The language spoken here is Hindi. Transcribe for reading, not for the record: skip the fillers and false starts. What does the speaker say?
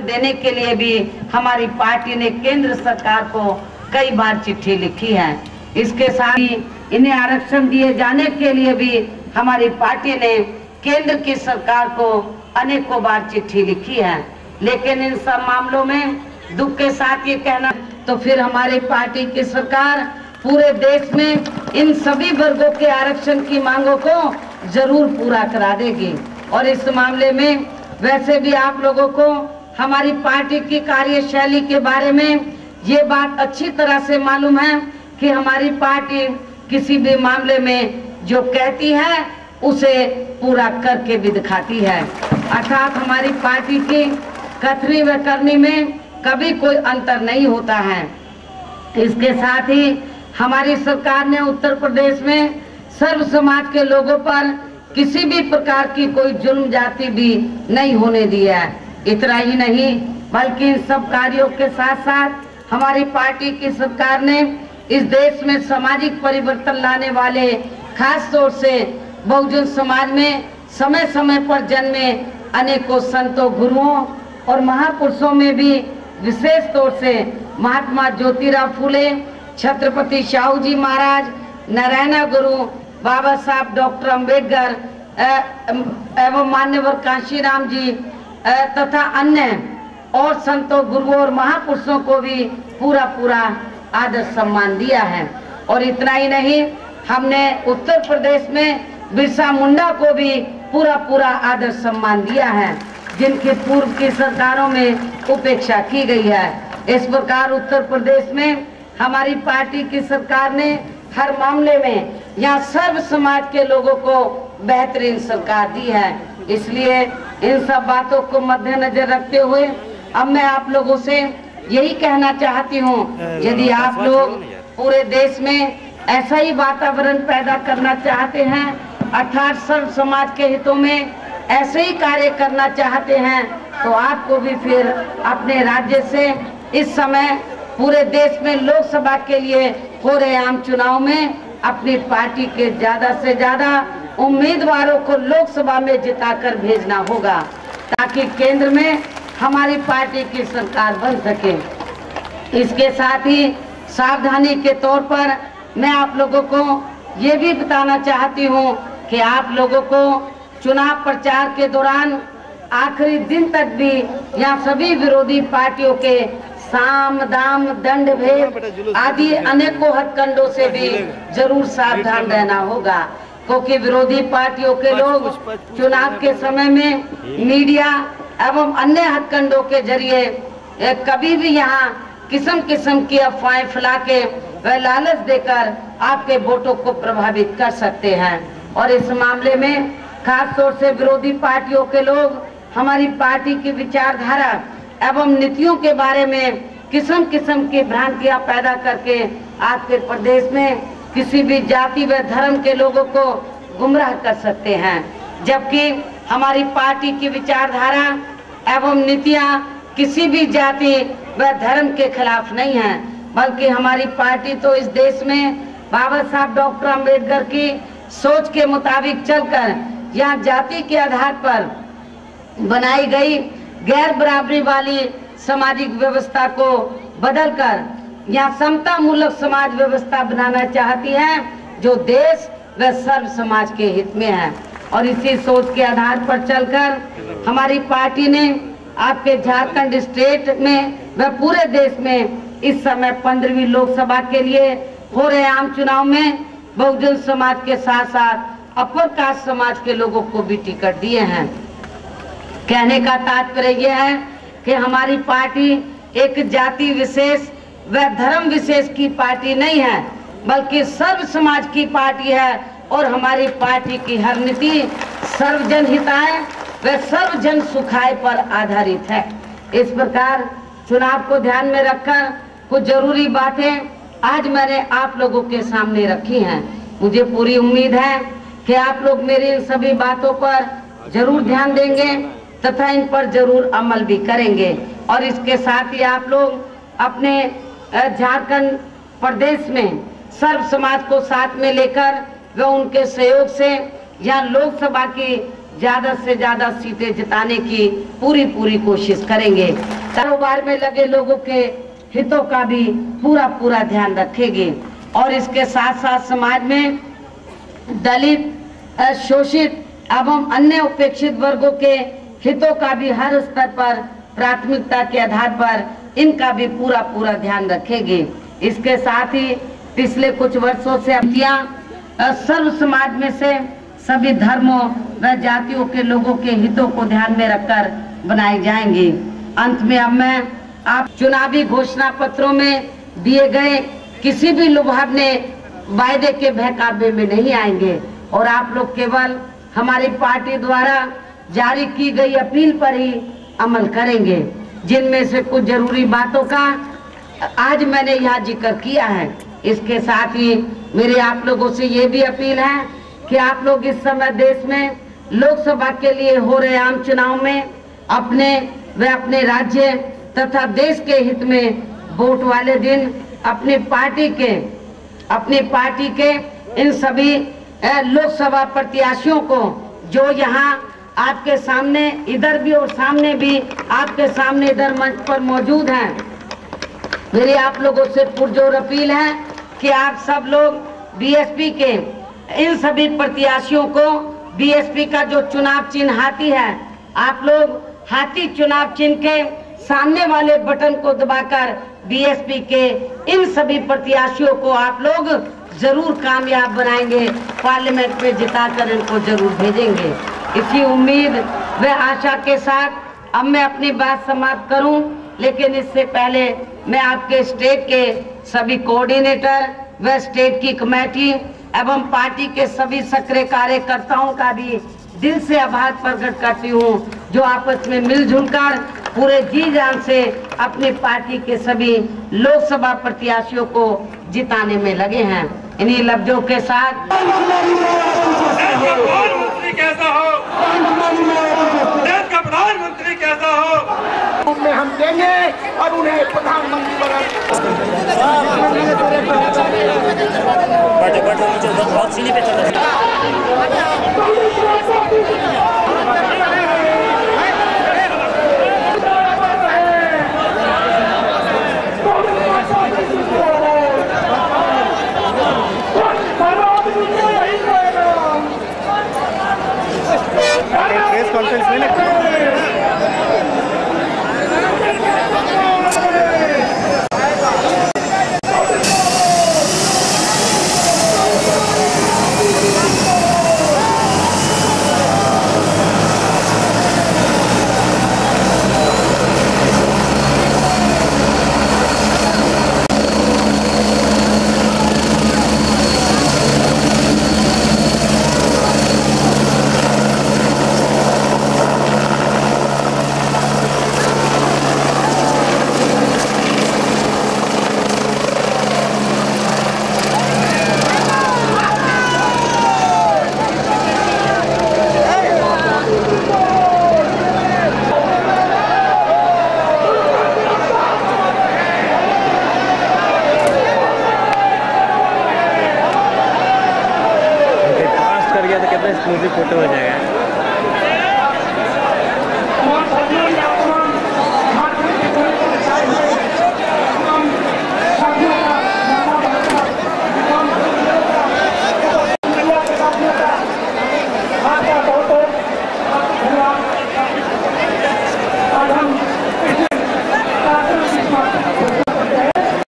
देने के लिए भी हमारी पार्टी ने केंद्र सरकार को कई बार चिट्ठी लिखी है। इसके साथ ही इन्हें आरक्षण दिए जाने के लिए भी हमारी पार्टी ने केंद्र की सरकार को अनेकों बार चिट्ठी लिखी है। लेकिन इन सब मामलों में दुख के साथ ये कहना तो फिर हमारी पार्टी की सरकार पूरे देश में इन सभी वर्गों के आरक्षण की मांगों को जरूर पूरा करा देगी। और इस मामले में वैसे भी आप लोगों को हमारी पार्टी की कार्यशैली के बारे में ये बात अच्छी तरह से मालूम है कि हमारी पार्टी किसी भी मामले में जो कहती है उसे पूरा करके भी दिखाती है। अर्थात हमारी पार्टी की कथनी व करनी में कभी कोई अंतर नहीं होता है। इसके साथ ही हमारी सरकार ने उत्तर प्रदेश में सर्व समाज के लोगों पर किसी भी प्रकार की कोई जुल्म जाति भी नहीं होने दिया है। इतना ही नहीं बल्कि इन सब कार्यों के साथ साथ हमारी पार्टी की सरकार ने इस देश में सामाजिक परिवर्तन लाने वाले खास तौर से बहुजन समाज में समय समय पर जन्मे अनेकों संतों, गुरुओं और महापुरुषों में भी विशेष तौर से महात्मा ज्योतिराव फुले, छत्रपति शाहू जी महाराज, नारायण गुरु, बाबा साहब डॉक्टर अम्बेडकर एवं मान्यवर कांशीराम जी तथा अन्य और संतों, गुरुओं और महापुरुषों को भी पूरा आदर सम्मान दिया है। और इतना ही नहीं, हमने उत्तर प्रदेश में बिरसा मुंडा को भी पूरा आदर सम्मान दिया है, जिनकी पूर्व की सरकारों में उपेक्षा की गई है। इस प्रकार उत्तर प्रदेश में हमारी पार्टी की सरकार ने हर मामले में यहाँ सर्व समाज के लोगों को बेहतरीन सरकार दी है। इसलिए इन सब बातों को मद्देनजर रखते हुए अब मैं आप लोगों से यही कहना चाहती हूँ, यदि आप लोग पूरे देश में ऐसा ही वातावरण पैदा करना चाहते हैं, अर्थात सर्व समाज के हितों में ऐसे ही कार्य करना चाहते हैं, तो आपको भी फिर अपने राज्य से इस समय पूरे देश में लोकसभा के लिए हो रहे आम चुनाव में अपनी पार्टी के ज्यादा से ज्यादा उम्मीदवारों को लोकसभा में जिताकर भेजना होगा, ताकि केंद्र में हमारी पार्टी की सरकार बन सके। इसके साथ ही सावधानी के तौर पर मैं आप लोगों को ये भी बताना चाहती हूँ कि आप लोगों को चुनाव प्रचार के दौरान आखिरी दिन तक भी यहाँ सभी विरोधी पार्टियों के साम दाम दंड भेद आदि अनेकों हथकंडों से भी जरूर सावधान रहना होगा, क्योंकि विरोधी पार्टियों के लोग चुनाव के समय में मीडिया एवं अन्य हथकंडों के जरिए कभी भी यहाँ किस्म की अफवाहें फैला के व लालच देकर आपके वोटों को प्रभावित कर सकते हैं। और इस मामले में खास तौर से विरोधी पार्टियों के लोग हमारी पार्टी की विचारधारा एवं नीतियों के बारे में किस्म की भ्रांतियां पैदा करके आपके प्रदेश में किसी भी जाति व धर्म के लोगों को गुमराह कर सकते हैं, जबकि हमारी पार्टी की विचारधारा एवं नीतियां किसी भी जाति व धर्म के खिलाफ नहीं है, बल्कि हमारी पार्टी तो इस देश में बाबा साहब डॉक्टर अम्बेडकर की सोच के मुताबिक चलकर यहाँ जाति के आधार पर बनाई गई गैर बराबरी वाली सामाजिक व्यवस्था को बदलकर यहाँ समता मूलक समाज व्यवस्था बनाना चाहती है, जो देश व सर्व समाज के हित में है। और इसी सोच के आधार पर चलकर हमारी पार्टी ने आपके झारखंड स्टेट में व पूरे देश में इस समय 15वीं लोकसभा के लिए हो रहे आम चुनाव में बहुजन समाज के साथ साथ अपर कास्ट समाज के लोगों को भी टिकट दिए हैं। कहने का तात्पर्य यह है कि हमारी पार्टी एक जाति विशेष व धर्म विशेष की पार्टी नहीं है, बल्कि सर्व समाज की पार्टी है। और हमारी पार्टी की हर नीति सर्वजन हिताय व सर्वजन सुखाय पर आधारित है। इस प्रकार चुनाव को ध्यान में रखकर कुछ जरूरी बातें आज मैंने आप लोगों के सामने रखी हैं। मुझे पूरी उम्मीद है कि आप लोग मेरी इन सभी बातों पर जरूर ध्यान देंगे तथा इन पर जरूर अमल भी करेंगे। और इसके साथ ही आप लोग अपने झारखंड प्रदेश में सर्व समाज को साथ में लेकर व उनके सहयोग से यहाँ लोकसभा की ज्यादा से ज्यादा सीटें जिताने की पूरी कोशिश करेंगे। कारोबार में लगे लोगों के हितों का भी पूरा ध्यान रखेंगे और इसके साथ साथ समाज में दलित, शोषित एवं अन्य उपेक्षित वर्गों के हितों का भी हर स्तर पर प्राथमिकता के आधार पर इनका भी पूरा ध्यान रखेंगे। इसके साथ ही पिछले कुछ वर्षों से सर्व समाज में से सभी धर्मों व जातियों के लोगों के हितों को ध्यान में रखकर बनाई जाएंगी। अंत में अब मैं आप चुनावी घोषणा पत्रों में दिए गए किसी भी लुभावने वायदे के बहकावे में नहीं आएंगे और आप लोग केवल हमारी पार्टी द्वारा जारी की गई अपील पर ही अमल करेंगे, जिनमें से कुछ जरूरी बातों का आज मैंने यहाँ जिक्र किया है। इसके साथ ही मेरे आप लोगों से ये भी अपील है कि आप लोग इस समय देश में लोकसभा के लिए हो रहे आम चुनाव में अपने राज्य तथा देश के हित में वोट वाले दिन अपनी पार्टी के इन सभी लोकसभा प्रत्याशियों को जो यहाँ आपके सामने इधर भी और सामने भी आपके सामने इधर मंच पर मौजूद हैं, मेरी आप लोगों से पुरजोर अपील है कि आप सब लोग बीएसपी के इन सभी प्रत्याशियों को बीएसपी का जो चुनाव चिन्ह हाथी है, आप लोग हाथी चुनाव चिन्ह के सामने वाले बटन को दबाकर बीएसपी के इन सभी प्रत्याशियों को आप लोग जरूर कामयाब बनाएंगे, पार्लियामेंट में जिताकर इनको जरूर भेजेंगे। इसी उम्मीद व आशा के साथ अब मैं अपनी बात समाप्त करूं, लेकिन इससे पहले मैं आपके स्टेट के सभी कोऑर्डिनेटर व स्टेट की कमेटी एवं पार्टी के सभी सक्रिय कार्यकर्ताओं का भी दिल से आभार प्रकट करती हूं, जो आपस में मिलजुल कर पूरे जी जान से अपनी पार्टी के सभी लोकसभा प्रत्याशियों को जिताने में लगे हैं। इन्हीं लफ्जों के साथ प्रधानमंत्री कैसा हो, देश का प्रधानमंत्री कैसा हो, उन्हें हम देंगे और उन्हें प्रधानमंत्री बहुत सीढ़ी पे चल रहा है।